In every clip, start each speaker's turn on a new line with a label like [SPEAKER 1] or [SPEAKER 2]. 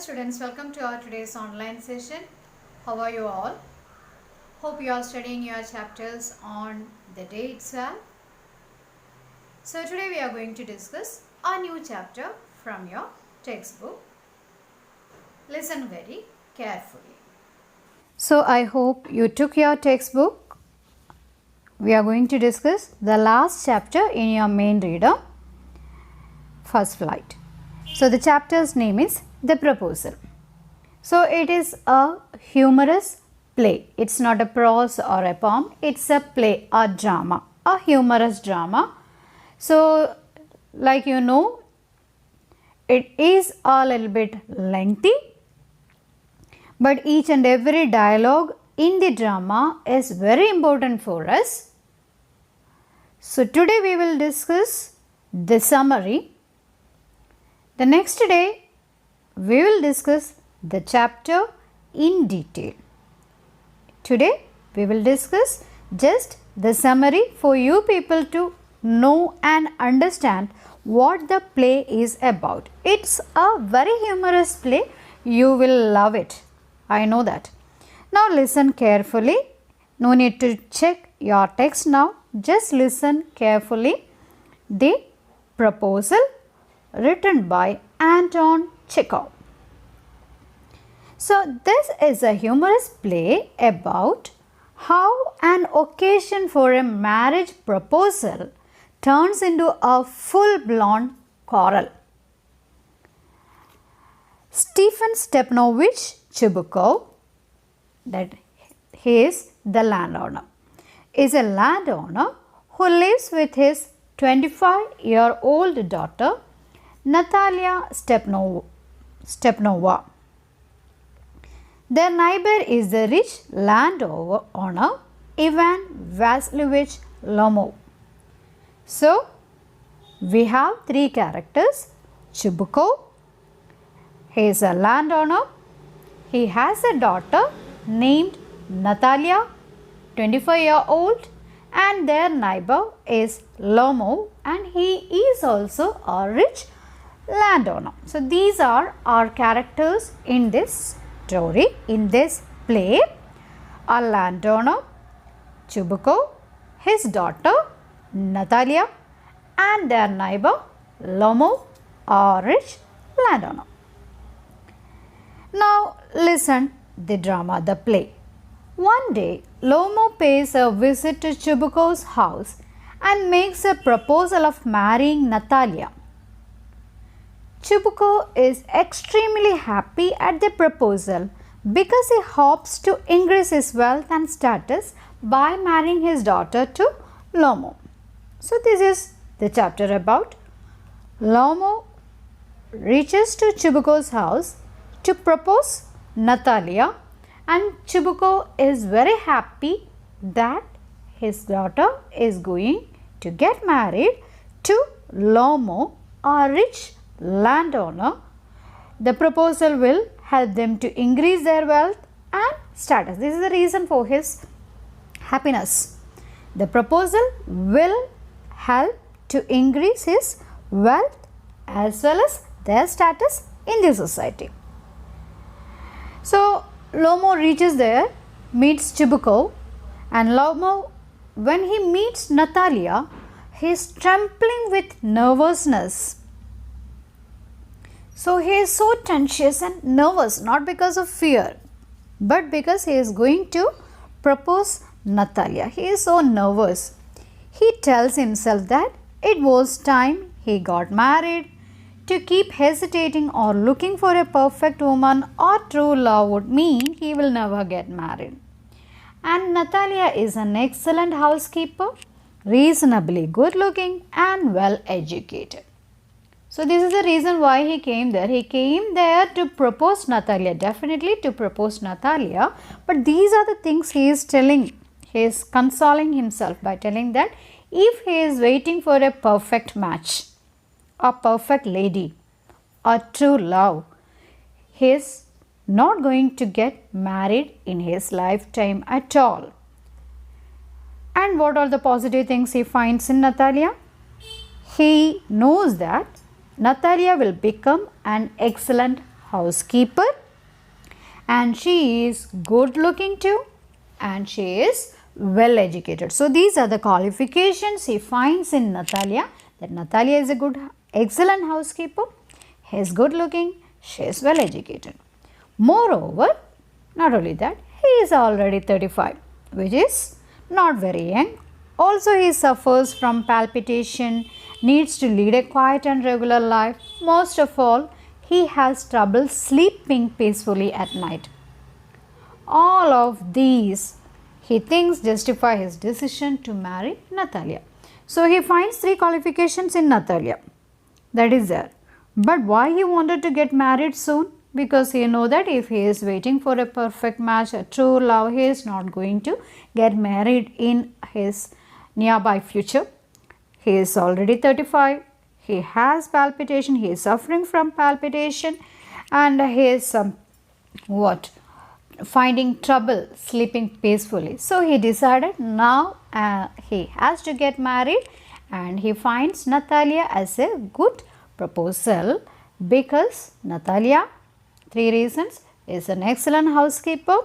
[SPEAKER 1] students, welcome to our today's online session. How are you all? Hope you are studying your chapters on the day itself. So today we are going to discuss a new chapter from your textbook. Listen very carefully. So I hope you took your textbook. We are going to discuss the last chapter in your main reader, First Flight. So the chapter's name is The Proposal. So it is a humorous play. It's not a prose or a poem. It's a play, a drama, a humorous drama. So like you know, it is a little bit lengthy, but each and every dialogue in the drama is very important for us. So today we will discuss the summary. The next day we will discuss the chapter in detail. Today we will discuss just the summary for you people to know and understand what the play is about. It's a very humorous play. You will love it. I know that. Now listen carefully. No need to check your text now. Just listen carefully. The Proposal, written by Anton Chekhov. So this is a humorous play about how an occasion for a marriage proposal turns into a full-blown quarrel. Stephen Stepanovich Chibukov, that he is the landowner, is a landowner who lives with his 25-year-old daughter Natalia Stepanova. Their neighbor is the rich landowner Ivan Vasilievich Lomov. So, we have three characters. Chibukov, he is a landowner. He has a daughter named Natalia, 25-year-old, and their neighbor is Lomov, and he is also a rich landowner. So these are our characters in this story, in this play. A landowner, Chibukov, his daughter Natalia, and their neighbor Lomov, a rich landowner. Now listen the drama, the play. One day, Lomov pays a visit to Chibukov's house and makes a proposal of marrying Natalia. Chibukov is extremely happy at the proposal because he hopes to increase his wealth and status by marrying his daughter to Lomov. So this is the chapter about Lomov reaches to Chibukov's house to propose Natalia, and Chibukov is very happy that his daughter is going to get married to Lomov, a rich landowner. The proposal will help them to increase their wealth and status. This is the reason for his happiness. The proposal will help to increase his wealth as well as their status in the society. So Lomov reaches there, meets Chibukov, and Lomov, when he meets Natalia, he is trembling with nervousness. So he is so tense and nervous, not because of fear, but because he is going to propose Natalia. He is so nervous. He tells himself that it was time he got married. To keep hesitating or looking for a perfect woman or true love would mean he will never get married. And Natalia is an excellent housekeeper, reasonably good looking and well educated. So this is the reason why he came there. He came there to propose Natalia, definitely to propose Natalia. But these are the things he is telling. He is consoling himself by telling that if he is waiting for a perfect match, a perfect lady, a true love, he is not going to get married in his lifetime at all. And what are the positive things he finds in Natalia? He knows that Natalia will become an excellent housekeeper, and she is good looking too, and she is well educated. So these are the qualifications he finds in Natalia, that Natalia is a good, excellent housekeeper, he is good looking, she is well educated. Moreover, not only that, he is already 35, which is not very young. Also, he suffers from palpitation, needs to lead a quiet and regular life. Most of all, he has trouble sleeping peacefully at night. All of these he thinks justify his decision to marry Natalia. So he finds 3 qualifications in Natalia. That is there. But why he wanted to get married soon? Because he knows that if he is waiting for a perfect match, a true love, he is not going to get married in his nearby future. He is already 35. He has palpitation. He is suffering from palpitation, and he is finding trouble sleeping peacefully. So he decided now he has to get married, and he finds Natalia as a good proposal because Natalia, 3 reasons, is an excellent housekeeper,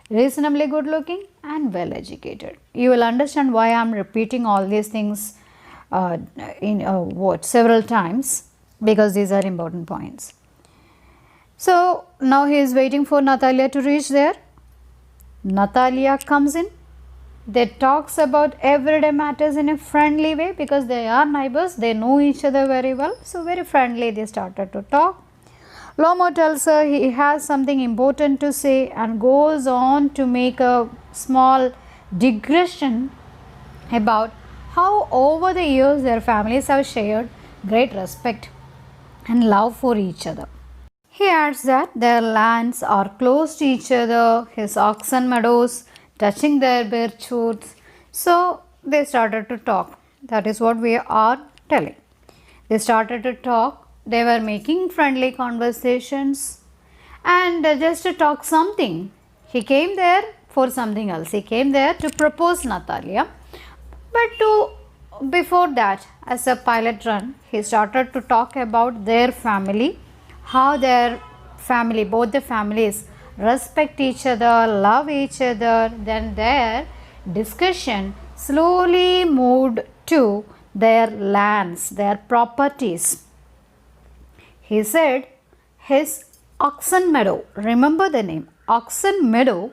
[SPEAKER 1] reasonably good looking and well educated. You will understand why I am repeating all these things several times, because these are important points. So now he is waiting for Natalia to reach there. Natalia comes in. They talks about everyday matters in a friendly way because they are neighbors. They know each other very well. So very friendly they started to talk. Lomo tells her he has something important to say and goes on to make a small digression about how over the years their families have shared great respect and love for each other. He adds that their lands are close to each other, his oxen meadows touching their birchwoods. So they started to talk. That is what we are telling. They started to talk. They were making friendly conversations, and just to talk something, he came there for something else. He came there to propose Natalia, but before that, as a pilot run, he started to talk about their family, how their family, both the families respect each other, love each other. Then their discussion slowly moved to their lands, their properties. He said his oxen meadow, remember the name, oxen meadow,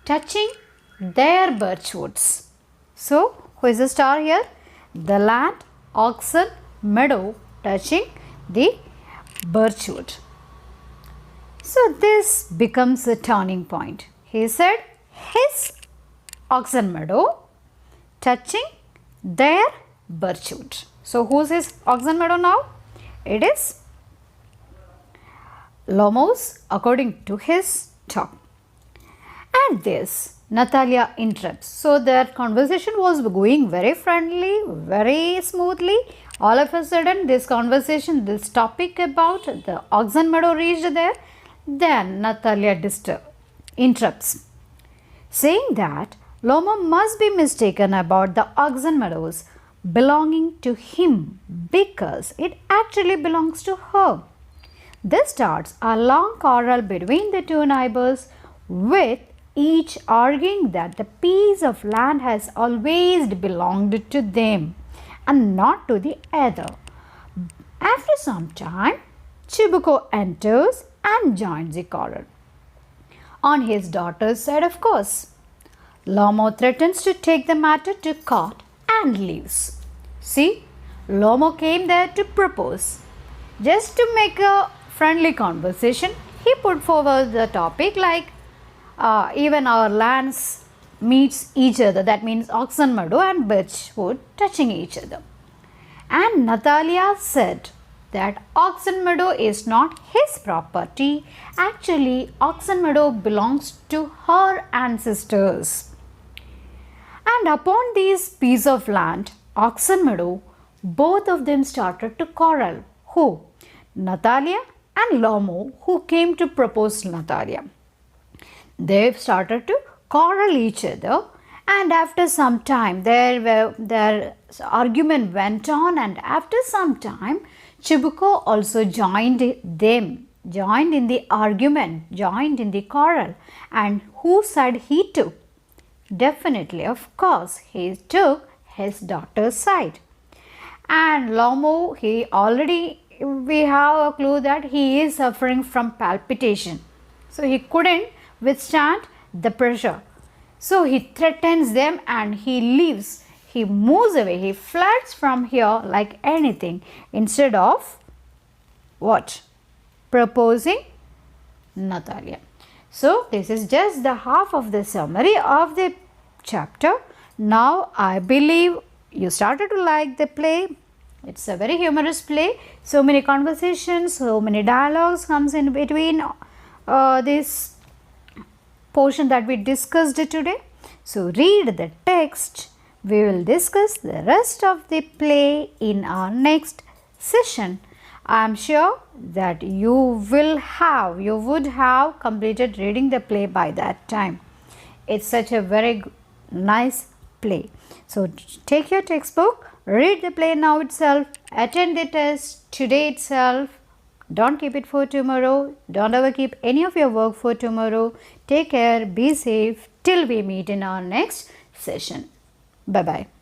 [SPEAKER 1] touching their birchwoods. So who is the star here? The land, oxen meadow touching the birchwood. So this becomes a turning point. He said his oxen meadow touching their birchwood. So whose is oxen meadow now? It is Lomo's, according to his talk. And this Natalia interrupts. So their conversation was going very friendly, very smoothly. All of a sudden this conversation, this topic about the oxen meadow reached there. Then Natalia interrupts, saying that Lomo must be mistaken about the oxen meadows belonging to him because it actually belongs to her. This starts a long quarrel between the two neighbors, with each arguing that the piece of land has always belonged to them and not to the other. After some time, Chibuko enters and joins the quarrel. On his daughter's side, of course. Lomo threatens to take the matter to court and leaves. See, Lomo came there to propose. Just to make a friendly conversation, he put forward the topic like even our lands meets each other. That means oxen meadow and birchwood touching each other. And Natalia said that oxen meadow is not his property. Actually, oxen meadow belongs to her ancestors. And upon this piece of land, oxen meadow, both of them started to quarrel. Who? Natalia and Lomo, who came to propose Natalia. They started to quarrel each other, and after some time their argument went on, and after some time Chibuko also joined them joined in the argument, joined in the quarrel, and whose side he took? Definitely, of course, he took his daughter's side. And Lomo, we have a clue that he is suffering from palpitation. So he couldn't withstand the pressure. So he threatens them and he leaves. He moves away. He fleds from here like anything instead of what? Proposing Natalia. So this is just the half of the summary of the chapter. Now I believe you started to like the play. It's a very humorous play. So many conversations, so many dialogues comes in between this portion that we discussed today. So read the text. We will discuss the rest of the play in our next session. I am sure that you would have completed reading the play by that time. It's such a very nice play. So take your textbook, read the play now itself, attend the test today itself. Don't keep it for tomorrow. Don't ever keep any of your work for tomorrow. Take care, be safe till we meet in our next session. Bye-bye.